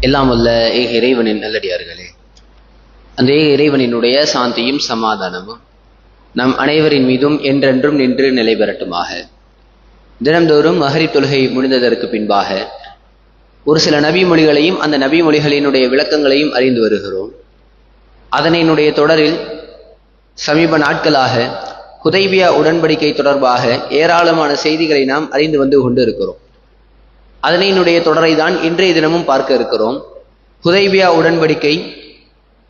எல்லாம் வல்ல ஏக இறைவனின் நல்லடியார்களே, அந்த ஏக இறைவனினுடைய சாந்தியும் சமாதானமும் நம் அனைவரின் மீதும் என்றென்றும் நின்று நிலை பெறட்டுமாக. தினம்தோறும் மஹரிப் தொழுகை முடிந்ததற்கு பின்பாக ஒரு சில நபி மொழிகளையும் அந்த நபி மொழிகளினுடைய விளக்கங்களையும் அறிந்து வருகிறோம். அதனுடைய தொடரில் சமீப நாட்களாக ஹுதைபியா உடன்படிக்கை தொடர்பாக ஏராளமான செய்திகளை நாம் அறிந்து வந்து கொண்டு இருக்கிறோம். அதனுடைய தொடரை தான் இன்றைய தினமும் பார்க்க இருக்கிறோம். ஹுதைபியா உடன்படிக்கை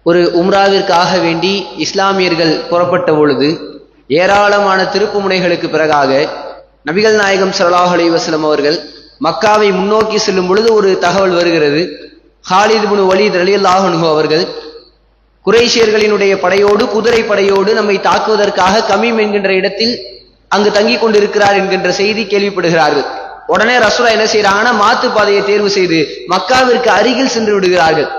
ஒரு உம்ராவிற்காக வேண்டி இஸ்லாமியர்கள் புறப்பட்ட பொழுது ஏராளமான திருப்பு முனைகளுக்கு பிறகாக நபிகள் நாயகம் ஸல்லல்லாஹு அலைஹி வஸல்லம் அவர்கள் மக்காவை முன்னோக்கி செல்லும் பொழுது ஒரு தகவல் வருகிறது. ஹாலித் இப்னு வலீத் ரலியல்லாஹு அன்ஹு அவர்கள் குறைஷியர்களினுடைய படையோடு, குதிரை படையோடு நம்மை தாக்குவதற்காக கமீம் என்கின்ற இடத்தில் அங்கு தங்கிக் கொண்டிருக்கிறார் என்கின்ற செய்தி கேள்விப்படுகிறார்கள். உடனே ரசூலா என்ன செய்யறாங்கன்னா, மாத்து பாதையை தேர்வு செய்து மக்காவிற்கு அருகில் சென்று விடுகிறார்கள்.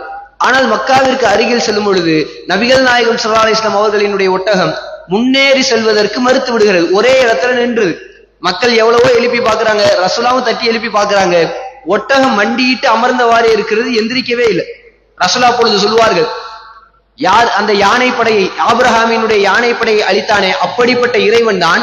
ஆனால் மக்காவிற்கு அருகில் செல்லும் பொழுது நபிகள் நாயகம் ஸல்லல்லாஹு அலைஹி வஸல்லம் அவர்களினுடைய ஒட்டகம் முன்னேறி செல்வதற்கு மறுத்து விடுகிறது. ஒரே இடத்துல நின்று மக்கள் எவ்வளவோ எழுப்பி பார்க்கிறாங்க, ரசூலாவும் தட்டி எழுப்பி பார்க்கிறாங்க. ஒட்டகம் மண்டியிட்டு அமர்ந்தவாறே இருக்கிறது, எந்திரிக்கவே இல்லை. ரசூலா பொழுது சொல்வார்கள், யார் அந்த யானைப்படையை, ஆபிரஹாமினுடைய யானைப்படையை அளித்தானே, அப்படிப்பட்ட இறைவன் தான்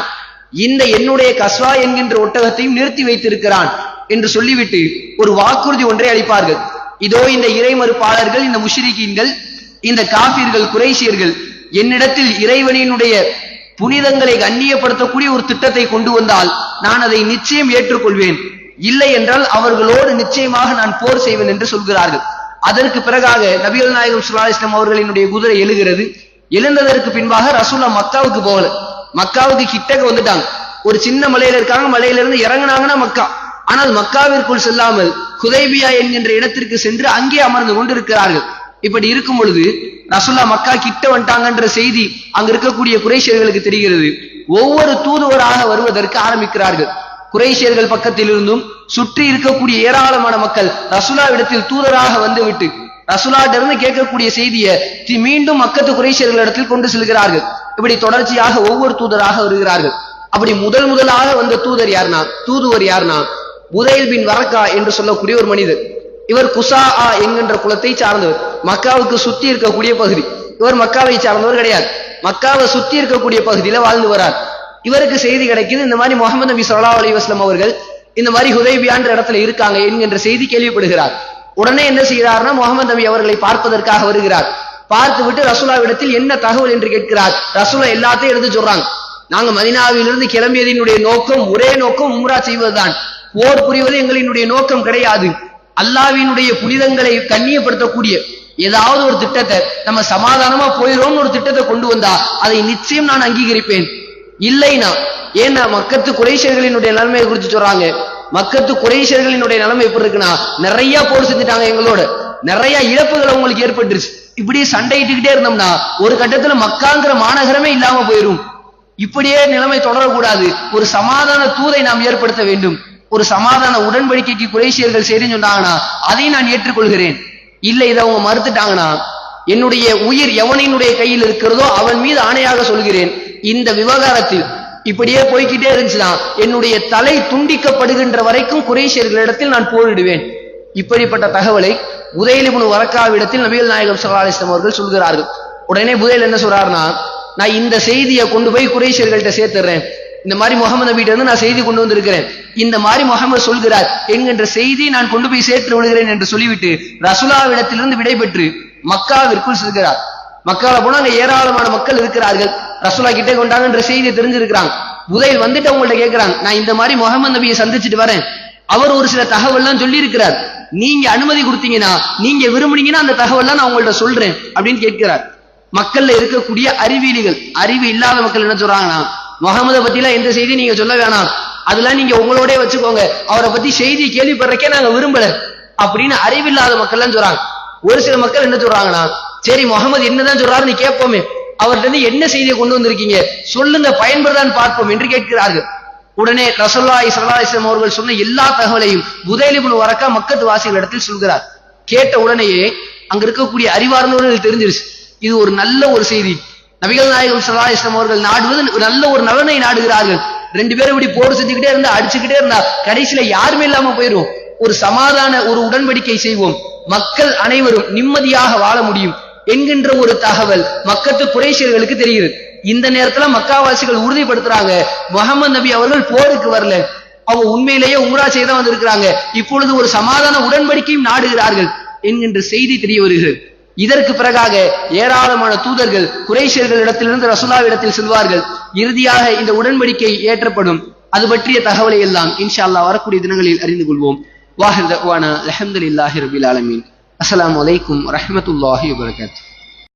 இந்த என்னுடைய கஸ்வா என்கின்ற ஒட்டகத்தையும் நிறுத்தி வைத்திருக்கிறான் என்று சொல்லிவிட்டு ஒரு வாக்குறுதி ஒன்றை அளிப்பார்கள். இதோ இந்த இறை மறுப்பாளர்கள், இந்த முஷ்ரிக்கீன்கள், இந்த காஃபிர்கள், குறைஷியர்கள் என்னிடத்தில் இறைவனினுடைய புனிதங்களை கண்ணியப்படுத்தக்கூடிய ஒரு திட்டத்தை கொண்டு வந்தால் நான் அதை நிச்சயம் ஏற்றுக்கொள்வேன், இல்லை என்றால் அவர்களோடு நிச்சயமாக நான் போர் செய்வேன் என்று சொல்கிறார்கள். அதற்கு பிறகாக நபிகள் நாயகம் ஸல்லல்லாஹு அலைஹி வஸல்லம் அவர்களினுடைய குதிரை எழுகிறது. எழுந்ததற்கு பின்பாக ரசூலா மக்காவுக்கு போகல, மக்காவுக்கு கிட்டக்க வந்துட்டாங்க. ஒரு சின்ன மலையில இருக்காங்க, மலையிலிருந்து இறங்கினாங்கன்னா மக்கா. ஆனால் மக்காவிற்குள் செல்லாமல் ஹுதைபியா என்கின்ற இடத்திற்கு சென்று அங்கே அமர்ந்து கொண்டிருக்கிறார்கள். இப்படி இருக்கும் பொழுது ரசூலா மக்கா கிட்ட வந்துட்டாங்கன்ற செய்தி அங்க இருக்கக்கூடிய குறைஷியர்களுக்கு தெரிகிறது. ஒவ்வொரு தூதுவராக வருவதற்கு ஆரம்பிக்கிறார்கள். குறைஷியர்கள் பக்கத்தில் இருந்தும் சுற்றி இருக்கக்கூடிய ஏராளமான மக்கள் ரசூலாவிடத்தில் தூதராக வந்துவிட்டு ரசூலாட்ட இருந்து கேட்கக்கூடிய செய்தியை மீண்டும் மக்கத்து குறைஷியர்களிடத்தில் கொண்டு செல்கிறார்கள். இப்படி தொடர்ச்சியாக ஒவ்வொரு தூதராக வருகிறார்கள். அப்படி முதலாக வந்த தூதுவர் யார்னா புதைல் பின் வரக்கா என்று சொல்லக்கூடிய ஒரு மனிதர். இவர் குசா என்கின்ற குலத்தை சார்ந்தவர், மக்காவுக்கு சுத்தி இருக்கக்கூடிய பகுதி. இவர் மக்காவை சார்ந்தவர் கிடையாது, மக்காவை சுத்தி இருக்கக்கூடிய பகுதியில வாழ்ந்து வரார். இவருக்கு செய்தி கிடைக்குது, இந்த மாதிரி முஹம்மது நபி ஸல்லல்லாஹு அலைஹி வஸல்லம் அவர்கள் இந்த மாதிரி ஹுதைபியான்ற இடத்துல இருக்காங்க என்கின்ற செய்தி கேள்விப்படுகிறார். உடனே என்ன செய்கிறார்னா, முஹம்மது நபி அவர்களை பார்ப்பதற்காக வருகிறார். பார்த்து விட்டு ரசூலாவிடத்தில் என்ன தகவல் என்று கேட்கிறார். ரசூலா எல்லாத்தையும் எடுத்து சொல்றாங்க. நாங்க மதீனாவிலிருந்து கிளம்பியதினுடைய நோக்கம் ஒரே நோக்கம், உம்ரா செய்வதுதான், போர் புரிவது எங்களினுடைய நோக்கம் கிடையாது. அல்லாஹ்வினுடைய புனிதங்களை கண்ணியப்படுத்தக்கூடிய ஏதாவது ஒரு திட்டத்தை, நம்ம சமாதானமா போயிரோம்னு ஒரு திட்டத்தை கொண்டு வந்தா அதை நிச்சயம் நான் அங்கீகரிப்பேன். இல்லைனா, ஏன்னா மக்கத்து குறைஷியர்களினுடைய நிலைமையை குறித்து சொல்றாங்க. மக்கத்து குறைஷியர்களினுடைய நிலைமை எப்படி இருக்குன்னா, நிறைய போர் செஞ்சுட்டாங்க, எங்களோட நிறைய இழப்புகள் உங்களுக்கு ஏற்பட்டுருச்சு. இப்படி சண்டையிட்டுக்கிட்டே இருந்தோம்னா ஒரு கட்டத்துல மக்காங்கிற மாநகரமே இல்லாம போயிரும். இப்படியே நிலைமை தொடரக்கூடாது. ஒரு சமாதான தூதை நாம் ஏற்படுத்த வேண்டும். ஒரு சமாதான உடன்படிக்கைக்கு குறைஷியர்கள் சரின்னு சொன்னாங்கன்னா அதை நான் ஏற்றுக்கொள்கிறேன். இல்லை, இதை அவங்க மறுத்துட்டாங்கன்னா என்னுடைய உயிர் எவனினுடைய கையில் இருக்கிறதோ அவன் மீது ஆணையாக சொல்கிறேன், இந்த விவகாரத்தில் இப்படியே போய்கிட்டே இருந்துச்சுன்னா என்னுடைய தலை துண்டிக்கப்படுகின்ற வரைக்கும் குறைஷியர்களிடத்தில் நான் போரிடுவேன். இப்படிப்பட்ட தகவலை புதைல் இப்னு வரக்காவிடத்தில் நபிகள் நாயகம் ஸல்லல்லாஹு அலைஹி வஸல்லம் அவர்கள் சொல்கிறார்கள். உடனே புதைல் என்ன சொல்றாருன்னா, நான் இந்த செய்தியை கொண்டு போய் குறைஷியர்கள்ட்ட சேர்த்துறேன். இந்த மாதிரி முகமது நபிட்ட இருந்து நான் செய்தி கொண்டு வந்திருக்கிறேன், இந்த மாதிரி முகமது சொல்கிறார் என்கின்ற செய்தி நான் கொண்டு போய் சேர்த்து விடுகிறேன் என்று சொல்லிவிட்டு ரசூலாவிடத்திலிருந்து விடைபெற்று மக்காவிற்குள் செல்கிறார். மக்கால போனா அங்க ஏராளமான மக்கள் இருக்கிறார்கள். ரசூலா கிட்டே கொண்டாங்கன்ற செய்தியை தெரிஞ்சிருக்கிறாங்க. புதைல் வந்துட்டு அவங்கள்ட்ட கேட்கிறாங்க, நான் இந்த மாதிரி முகமது நபியை சந்திச்சுட்டு வரேன், அவர் ஒரு சில தகவல்லாம் சொல்லி இருக்கிறார், நீங்க அனுமதி கொடுத்தீங்கன்னா, நீங்க விரும்புனீங்கன்னா அந்த தகவல்லாம் நான் உங்கள்ட்ட சொல்றேன் அப்படின்னு கேட்கிறார். மக்கள்ல இருக்கக்கூடிய அறிவியலிகள், அறிவு இல்லாத மக்கள் என்ன சொல்றாங்கன்னா, முகமதை பத்தி எல்லாம் எந்த செய்தி நீங்க சொல்ல வேணாம், அதெல்லாம் நீங்க உங்களோட வச்சுக்கோங்க, அவரை பத்தி செய்தி கேள்விப்படுறக்கே நாங்க விரும்பல அப்படின்னு அறிவில்லாத மக்கள் எல்லாம் சொல்றாங்க. ஒரு சில மக்கள் என்ன சொல்றாங்கன்னா, சரி முகமது என்னதான் சொல்றாரு நீ கேட்போமே, அவர்கிட்ட இருந்து என்ன செய்தியை கொண்டு வந்திருக்கீங்க சொல்லுங்க, பயன்படுதான் பார்ப்போம் என்று கேட்கிறார்கள். உடனே ரசூலுல்லாஹி ஸல்லல்லாஹு அலைஹி வஸல்லம் அவர்கள் சொன்ன எல்லா தகவலையும் புதைல் இப்னு வரக்கா மக்கத்து வாசிகள் இடத்தில் சொல்கிறார். கேட்ட உடனேயே அங்க இருக்கக்கூடிய அறிவார்ந்தவர்கள் தெரிஞ்சிருச்சு, இது ஒரு நல்ல ஒரு செய்தி. நபிகள் நாயகம் ஸல்லல்லாஹு அலைஹி வஸல்லம் அவர்கள் நாடுவது நல்ல ஒரு நலனை நாடுகிறார்கள். ரெண்டு பேரும் இப்படி போர் செஞ்சுக்கிட்டே இருந்தா, அடிச்சுக்கிட்டே இருந்தா கடைசியில யாருமே இல்லாம போயிரும். ஒரு சமாதான ஒரு உடன்படிக்கை செய்வோம், மக்கள் அனைவரும் நிம்மதியாக வாழ முடியும் என்கின்ற ஒரு தகவல் மக்கத்து குறைஷியர்களுக்கு தெரிகிறது. இந்த நேரத்துல மக்காவாசிகள் உறுதிப்படுத்துறாங்க, முகமது நபி அவர்கள் போருக்கு வரல, அவங்க உண்மையிலேயே உம்ரா செய்த வந்திருக்கிறாங்க, இப்பொழுது ஒரு சமாதான உடன்படிக்கையும் நாடுகிறார்கள் என்கின்ற செய்தி தெரிய வருகிறது. இதற்கு பிறகாக ஏராளமான தூதர்கள் குறைஷியர்களிடத்திலிருந்து ரசூலுல்லாஹ்விடத்தில் செல்வார்கள். இறுதியாக இந்த உடன்படிக்கை ஏற்றப்படும். அது பற்றிய தகவலை எல்லாம் இன்ஷா அல்லாஹ் வரக்கூடிய தினங்களில் அறிந்து கொள்வோம். வாஹிர் தஅவானா அல்ஹம்துலில்லாஹி ரப்பில் ஆலமீன். அஸ்ஸலாமு அலைக்கும் வரஹ்மத்துல்லாஹி வபரகாத்துஹு.